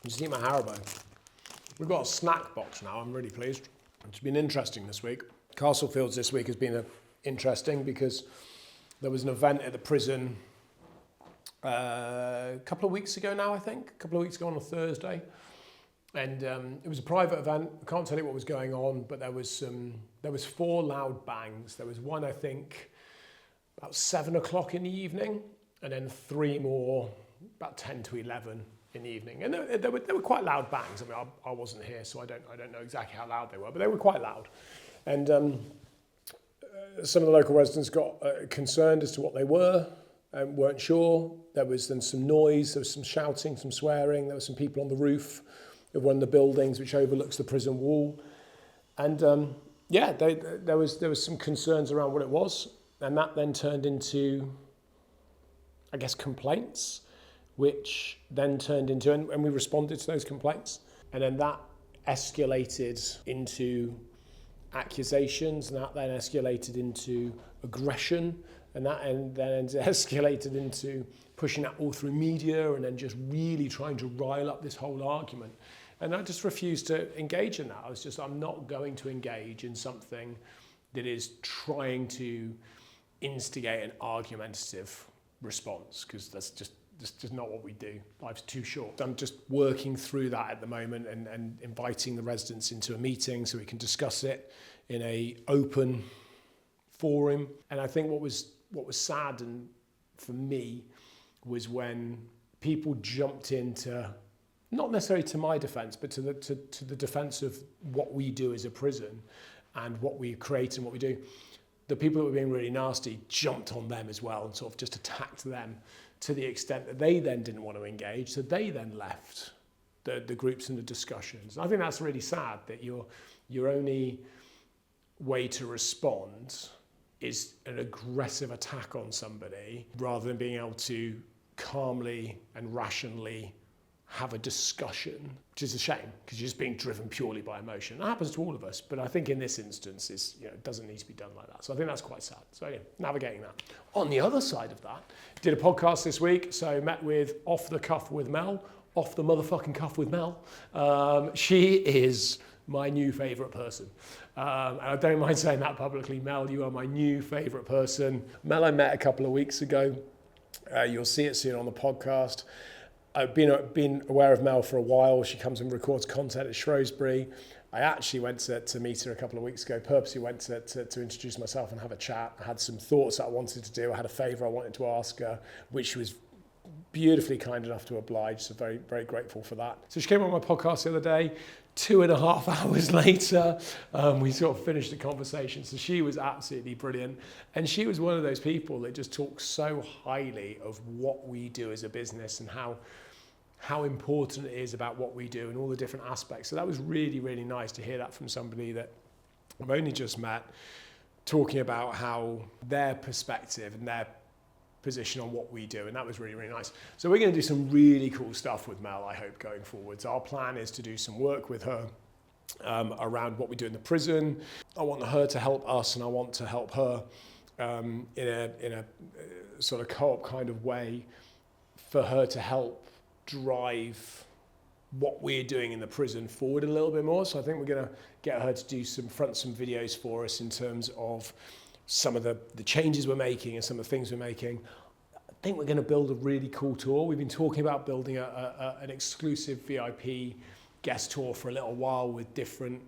Just eat my Haribo. We've got a snack box now. I'm really pleased. It's been interesting this week. Castlefields this week has been interesting because there was an event at the prison a couple of weeks ago now, I think. A couple of weeks ago on a Thursday. And it was a private event. I can't tell you what was going on, but there was 4 loud bangs. There was one, I think, about 7 o'clock in the evening, and then 3 more about 10 to 11 in the evening. And they were quite loud bangs. I mean, I wasn't here, so I don't know exactly how loud they were, but they were quite loud. And some of the local residents got concerned as to what they were and weren't sure. There was then some noise, there was some shouting, some swearing, there were some people on the roof of one of the buildings which overlooks the prison wall. And there was some concerns around what it was, and that then turned into, I guess, complaints, which then turned into, and we responded to those complaints, and then that escalated into accusations, and that then escalated into aggression, and then escalated into pushing that all through media, and then just really trying to rile up this whole argument. And I just refused to engage in that. I'm not going to engage in something that is trying to instigate an argumentative response, because that's just not what we do. Life's too short. I'm just working through that at the moment and inviting the residents into a meeting so we can discuss it in a open forum. And I think what was sad and for me was when people jumped into, not necessarily to my defence, but to the defence of what we do as a prison and what we create and what we do. The people that were being really nasty jumped on them as well and sort of just attacked them to the extent that they then didn't want to engage, so they then left the groups and the discussions. And I think that's really sad, that your only way to respond is an aggressive attack on somebody rather than being able to calmly and rationally have a discussion, which is a shame because you're just being driven purely by emotion. It happens to all of us, but I think in this instance it doesn't need to be done like that. So I think that's quite sad. So yeah, navigating that. On the other side of that, did a podcast this week, so met with Off the Cuff with Mel, Off the Motherfucking Cuff with Mel. She is my new favourite person. And I don't mind saying that publicly. Mel, you are my new favourite person. Mel I met a couple of weeks ago. You'll see it soon on the podcast. I've been aware of Mel for a while. She comes and records content at Shrewsbury. I actually went to meet her a couple of weeks ago, purposely went to introduce myself and have a chat. I had some thoughts that I wanted to do. I had a favour I wanted to ask her, which she was beautifully kind enough to oblige, so very, very grateful for that. So she came on my podcast the other day. 2.5 hours later, we sort of finished the conversation. So she was absolutely brilliant. And she was one of those people that just talks so highly of what we do as a business and how important it is about what we do and all the different aspects. So that was really, really nice to hear that from somebody that I've only just met, talking about how their perspective and their position on what we do, and that was really, really nice. So we're going to do some really cool stuff with Mel, I hope, going forwards. Our plan is to do some work with her around what we do in the prison. I want her to help us, and I want to help her in a sort of co-op kind of way, for her to help drive what we're doing in the prison forward a little bit more. So I think we're going to get her to do some videos for us in terms of some of the changes we're making and some of the things we're making. I think we're going to build a really cool tour. We've been talking about building an exclusive VIP guest tour for a little while with different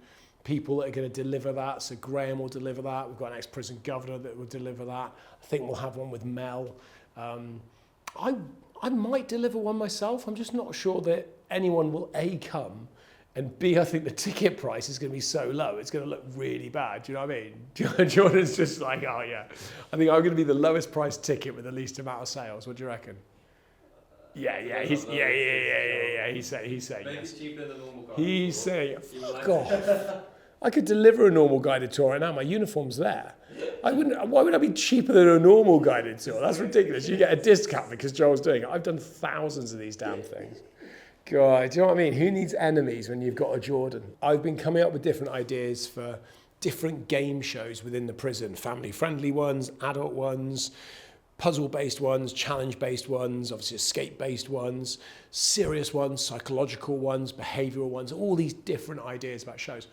people that are going to deliver that. So Graham will deliver that. We've got an ex-prison governor that will deliver that. I think we'll have one with Mel. I might deliver one myself. I'm just not sure that anyone will A, come, and B, I think the ticket price is going to be so low, it's going to look really bad. Do you know what I mean? Jordan's just like, oh yeah. I think I'm going to be the lowest priced ticket with the least amount of sales. What do you reckon? Yeah. He's saying Maybe yes. it's cheaper than the normal guide. He's saying, fuck off. I could deliver a normal guided tour right now. My uniform's there. Why would I be cheaper than a normal guided tour? That's ridiculous. You get a discount because Joel's doing it. I've done thousands of these damn things. God, do you know what I mean? Who needs enemies when you've got a Jordan? I've been coming up with different ideas for different game shows within the prison. Family-friendly ones, adult ones, puzzle-based ones, challenge-based ones, obviously escape-based ones, serious ones, psychological ones, behavioural ones, all these different ideas about shows.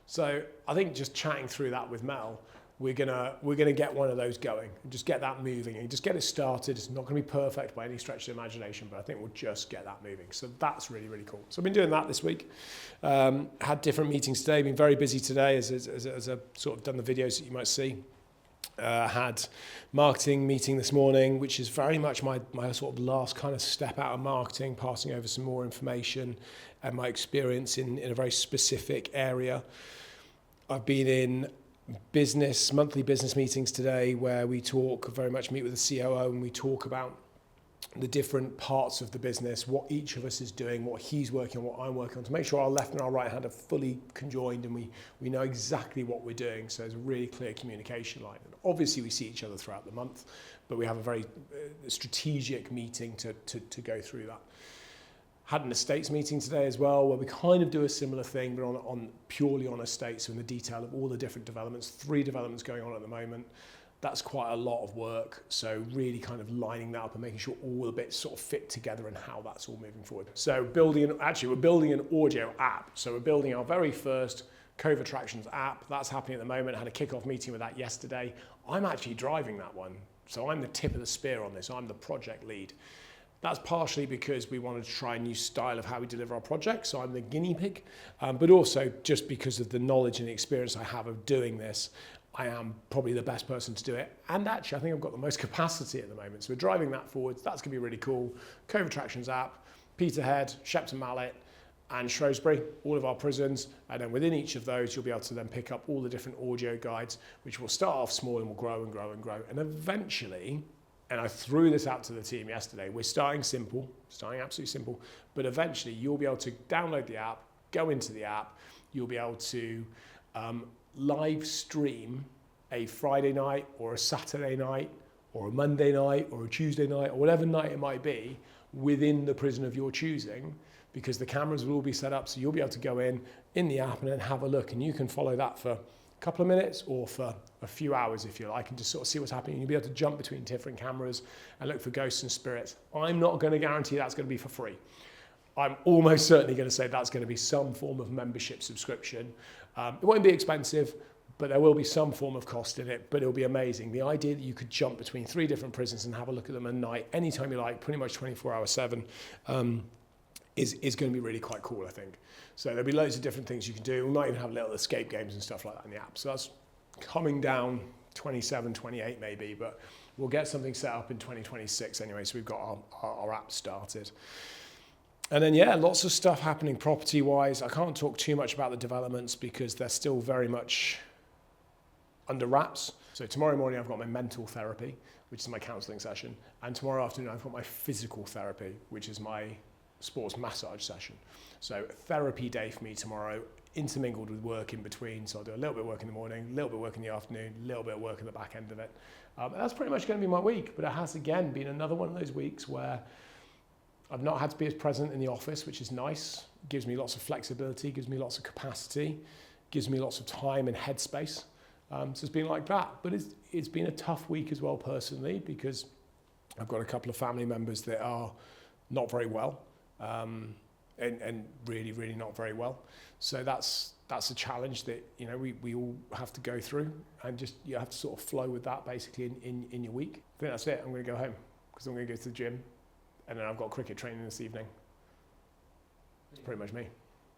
So I think just chatting through that with Mel, we're gonna get one of those going and just get that moving and just get it started. It's not gonna be perfect by any stretch of the imagination, but I think we'll just get that moving. So that's really, really cool. So I've been doing that this week. Had different meetings today, been very busy today as I've sort of done the videos that you might see. Had marketing meeting this morning, which is very much my sort of last kind of step out of marketing, passing over some more information and my experience in a very specific area. I've been in monthly business meetings today where we meet with the COO and we talk about the different parts of the business, what each of us is doing, what he's working on, what I'm working on, to make sure our left and our right hand are fully conjoined and we know exactly what we're doing. So there's a really clear communication line. And obviously we see each other throughout the month, but we have a very strategic meeting to go through that. Had an estates meeting today as well, where we kind of do a similar thing, but purely on estates, so in the detail of all the different developments, 3 developments going on at the moment. That's quite a lot of work. So really kind of lining that up and making sure all the bits sort of fit together and how that's all moving forward. So we're building an audio app. So we're building our very first Cove Attractions app. That's happening at the moment. I had a kickoff meeting with that yesterday. I'm actually driving that one. So I'm the tip of the spear on this. I'm the project lead. That's partially because we wanted to try a new style of how we deliver our projects, so I'm the guinea pig, but also just because of the knowledge and the experience I have of doing this, I am probably the best person to do it. And actually, I think I've got the most capacity at the moment. So we're driving that forward. That's going to be really cool. Cove Attractions app, Peterhead, Shepton Mallet, and Shrewsbury, all of our prisons. And then within each of those, you'll be able to then pick up all the different audio guides, which will start off small and will grow and grow and grow. And eventually, and I threw this out to the team yesterday, we're starting absolutely simple, but eventually you'll be able to download the app, go into the app, you'll be able to live stream a Friday night or a Saturday night or a Monday night or a Tuesday night or whatever night it might be within the prison of your choosing, because the cameras will all be set up, so you'll be able to go in the app and then have a look, and you can follow that for a couple of minutes or for a few hours if you like, and just sort of see what's happening. You'll be able to jump between different cameras and look for ghosts and spirits. I'm not going to guarantee that's going to be for free. I'm almost certainly going to say that's going to be some form of membership subscription. It won't be expensive, but there will be some form of cost in it, but it'll be amazing. The idea that you could jump between 3 different prisons and have a look at them at night, anytime you like, pretty much 24/7, is going to be really quite cool, I think. So there'll be loads of different things you can do. We might even have little escape games and stuff like that in the app. So that's coming down 27, 28 maybe, but we'll get something set up in 2026 anyway, so we've got our app started. And then, yeah, lots of stuff happening property-wise. I can't talk too much about the developments because they're still very much under wraps. So tomorrow morning I've got my mental therapy, which is my counselling session, and tomorrow afternoon I've got my physical therapy, which is my sports massage session. So therapy day for me tomorrow, intermingled with work in between. So I'll do a little bit of work in the morning, a little bit of work in the afternoon, a little bit of work at the back end of it. That's pretty much going to be my week, but it has again been another one of those weeks where I've not had to be as present in the office, which is nice. Gives me lots of flexibility, gives me lots of capacity, gives me lots of time and headspace. So it's been like that, but it's been a tough week as well personally, because I've got a couple of family members that are not very well. And really, really not very well. So that's a challenge that, you know, we all have to go through, and just you have to sort of flow with that basically in your week. I think that's it. I'm going to go home because I'm going to go to the gym, and then I've got cricket training this evening. That's pretty much me.